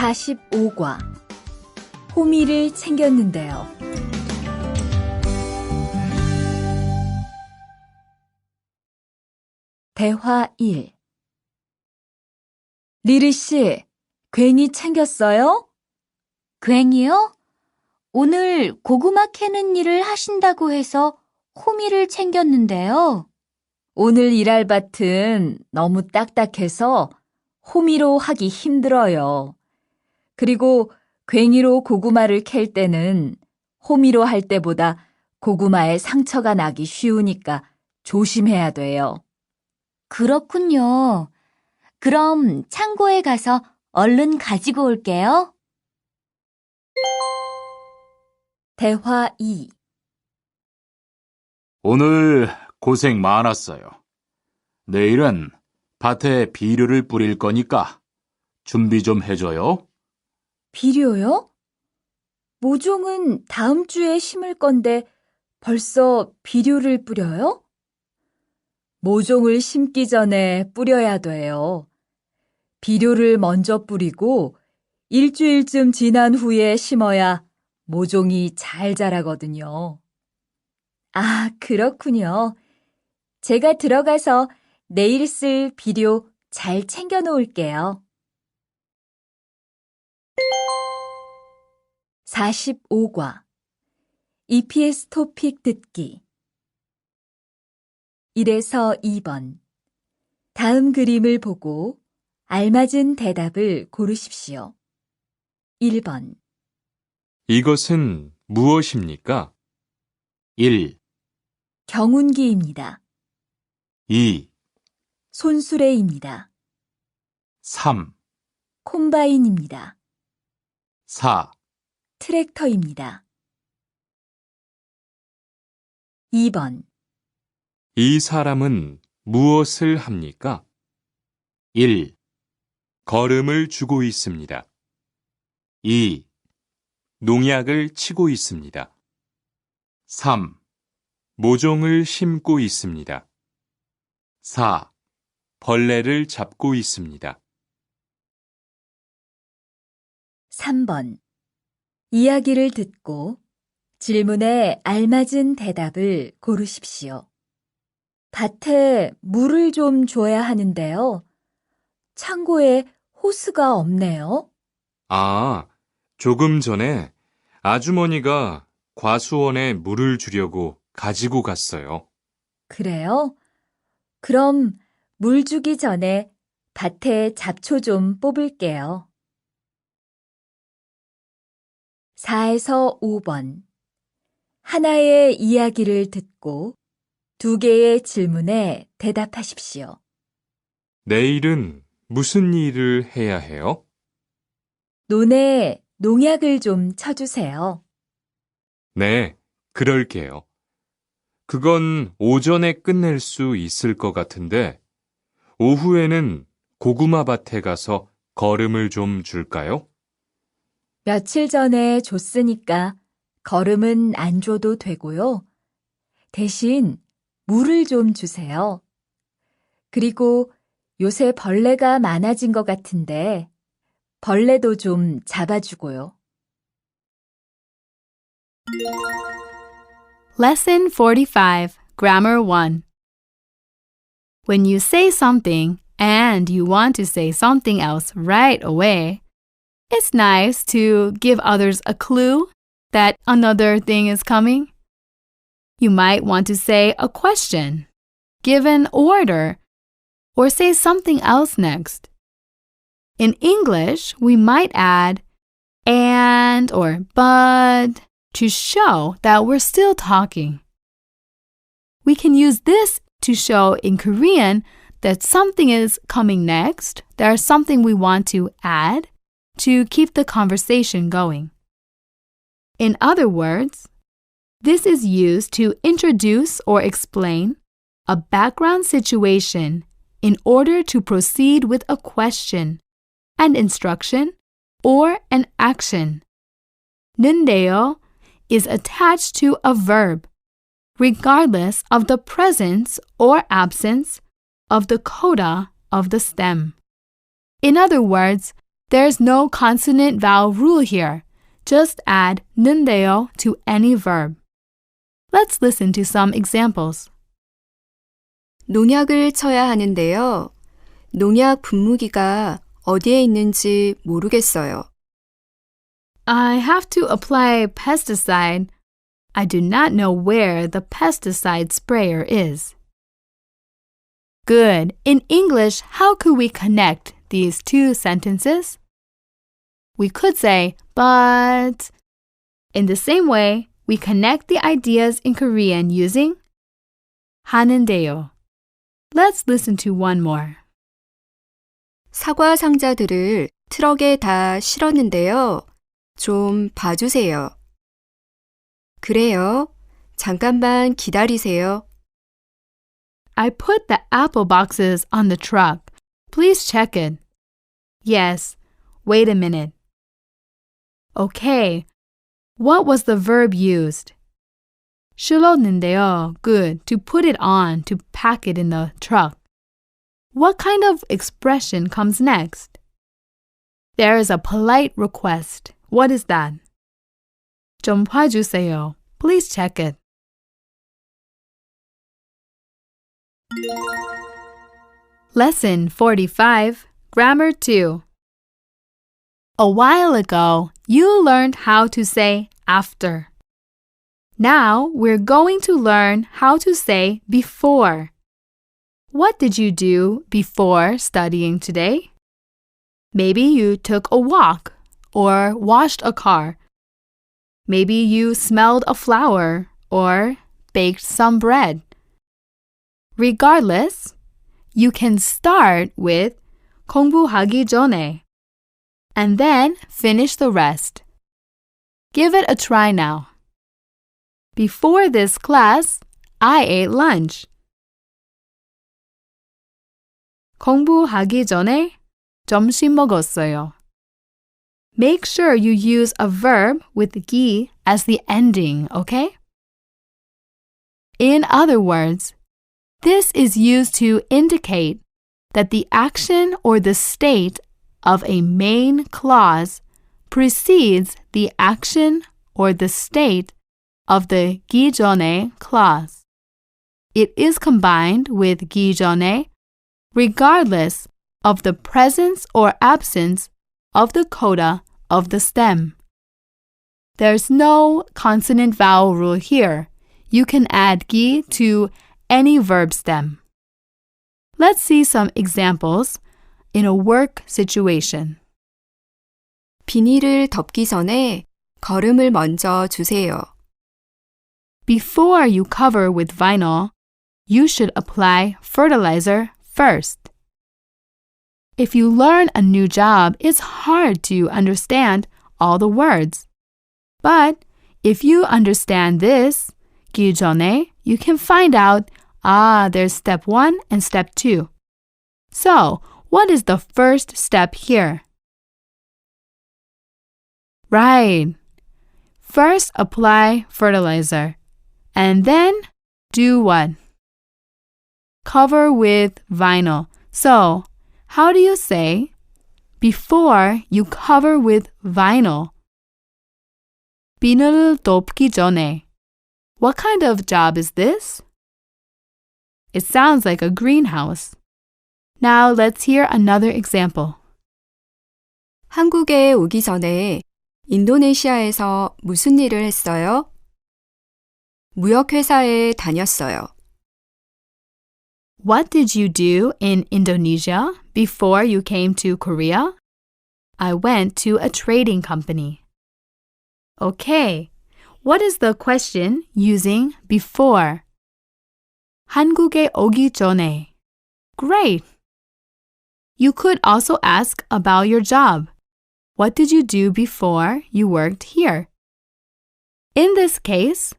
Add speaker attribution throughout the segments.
Speaker 1: 45과 호미를 챙겼는데요. 대화 1. 리리 씨, 괭이 챙겼어요?
Speaker 2: 괭이요? 오늘 고구마 캐는 일을 하신다고 해서 호미를 챙겼는데요.
Speaker 1: 오늘 일할 밭은 너무 딱딱해서 호미로 하기 힘들어요. 그리고 괭이로 고구마를 캘 때는 호미로 할 때보다 고구마에 상처가 나기 쉬우니까 조심해야 돼요.
Speaker 2: 그렇군요. 그럼 창고에 가서 얼른 가지고 올게요.
Speaker 1: 대화 2.
Speaker 3: 오늘 고생 많았어요. 내일은 밭에 비료를 뿌릴 거니까 준비 좀 해줘요.
Speaker 1: 비료요? 모종은 다음 주에 심을 건데 벌써 비료를 뿌려요? 모종을 심기 전에 뿌려야 돼요. 비료를 먼저 뿌리고 일주일쯤 지난 후에 심어야 모종이 잘 자라거든요. 아, 그렇군요. 제가 들어가서 내일 쓸 비료 잘 챙겨 놓을게요. 45과 EPS 토픽 듣기 1에서 2번 다음 그림을 보고 알맞은 대답을 고르십시오. 1번
Speaker 4: 이것은 무엇입니까?
Speaker 3: 1,
Speaker 1: 경운기입니다.
Speaker 3: 2,
Speaker 1: 손수레입니다.
Speaker 3: 3,
Speaker 1: 콤바인입니다.
Speaker 3: 4,
Speaker 1: 트랙터입니다. 2번
Speaker 4: 이 사람은 무엇을 합니까?
Speaker 3: 1,
Speaker 4: 걸음을 주고 있습니다.
Speaker 3: 2,
Speaker 4: 농약을 치고 있습니다.
Speaker 3: 3,
Speaker 4: 모종을 심고 있습니다.
Speaker 3: 4,
Speaker 4: 벌레를 잡고 있습니다.
Speaker 1: 3번 이야기를 듣고 질문에 알맞은 대답을 고르십시오. 밭에 물을 좀 줘야 하는데요. 창고에 호스가 없네요.
Speaker 4: 아, 조금 전에 아주머니가 과수원에 물을 주려고 가지고 갔어요.
Speaker 1: 그래요? 그럼 물 주기 전에 밭에 잡초 좀 뽑을게요. 4에서 5번 하나의 이야기를 듣고 2개의 질문에 대답하십시오.
Speaker 4: 내일은 무슨 일을 해야 해요?
Speaker 1: 논에 농약을 좀 쳐주세요.
Speaker 4: 네, 그럴게요. 그건 오전에 끝낼 수 있을 것 같은데, 오후에는 고구마 밭에 가서 걸음을 좀 줄까요?
Speaker 1: 며칠 전에 줬으니까 걸음은 안 줘도 되고요. 대신 물을 좀 주세요. 그리고 요새 벌레가 많아진 것 같은데 벌레도 좀 잡아주고요.
Speaker 5: Lesson 45, Grammar 1. When you say something and you want to say something else right away, it's nice to give others a clue that another thing is coming. You might want to say a question, give an order, or say something else next. In English, we might add and or but to show that we're still talking. We can use this to show in Korean that something is coming next, there's something we want to add to keep the conversation going. In other words, this is used to introduce or explain a background situation in order to proceed with a question, an instruction, or an action. 는데요 is attached to a verb, regardless of the presence or absence of the coda of the stem. In other words, There's no consonant vowel rule here. Just add 는데요 to any verb. Let's listen to some examples.
Speaker 6: 농약을 쳐야 하는데요. 농약 분무기가 어디에 있는지 모르겠어요.
Speaker 5: I have to apply pesticide. I do not know where the pesticide sprayer is. Good. In English, how could we connect these two sentences? We could say, but. In the same way, we connect the ideas in Korean using 하는데요. Let's listen to one more.
Speaker 6: 사과 상자들을 트럭에 다 실었는데요. 좀 봐주세요. 그래요. 잠깐만 기다리세요.
Speaker 5: I put the apple boxes on the truck. Please check it. Yes. Wait a minute. Okay. What was the verb used? 실었는데요. Good. To put it on, to pack it in the truck. What kind of expression comes next? There is a polite request. What is that? 좀 봐주세요. Please check it. Lesson 45, Grammar 2. A while ago, you learned how to say after. Now we're going to learn how to say before. What did you do before studying today? Maybe you took a walk or washed a car. Maybe you smelled a flower or baked some bread. Regardless, you can start with 공부하기 전에 and then finish the rest. Give it a try now. Before this class, I ate lunch. 공부하기 전에 점심 먹었어요. Make sure you use a verb with 기 as the ending, okay? In other words, this is used to indicate that the action or the state of a main clause precedes the action or the state of the 기 전에 clause. It is combined with 기 전에 regardless of the presence or absence of the coda of the stem. There's no consonant-vowel rule here. You can add 기 to any verb stem. Let's see some examples in a work situation.
Speaker 6: 비닐을 덮기 전에 거름을 먼저 주세요.
Speaker 5: Before you cover with vinyl, you should apply fertilizer first. If you learn a new job, it's hard to understand all the words. But if you understand this, 기 전에, you can find out, there's step 1 and step 2. So, what is the first step here? Right. First, apply fertilizer. And then, do what? Cover with vinyl. So, how do you say, before you cover with vinyl? 비늘을 덮기 전에. What kind of job is this? It sounds like a greenhouse. Now let's hear another example.
Speaker 6: 한국에 오기 전에 인도네시아에서 무슨 일을 했어요? 무역회사에 다녔어요.
Speaker 5: What did you do in Indonesia before you came to Korea? I went to a trading company. Okay, what is the question using before? 한국에 오기 전에. Great! You could also ask about your job. What did you do before you worked here? In this case,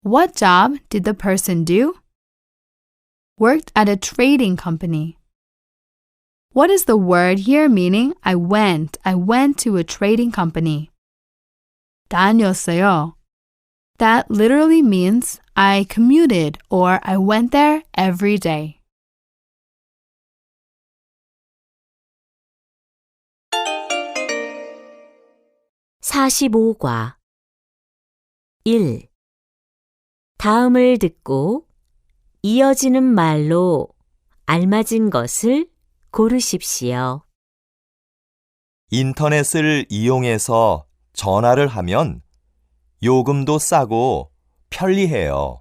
Speaker 5: what job did the person do? Worked at a trading company. What is the word here meaning I went to a trading company? 다녔어요. That literally means I commuted or I went there every day.
Speaker 7: 45과 1. 다음을 듣고 이어지는 말로 알맞은 것을 고르십시오.
Speaker 8: 인터넷을 이용해서 전화를 하면 요금도 싸고 편리해요.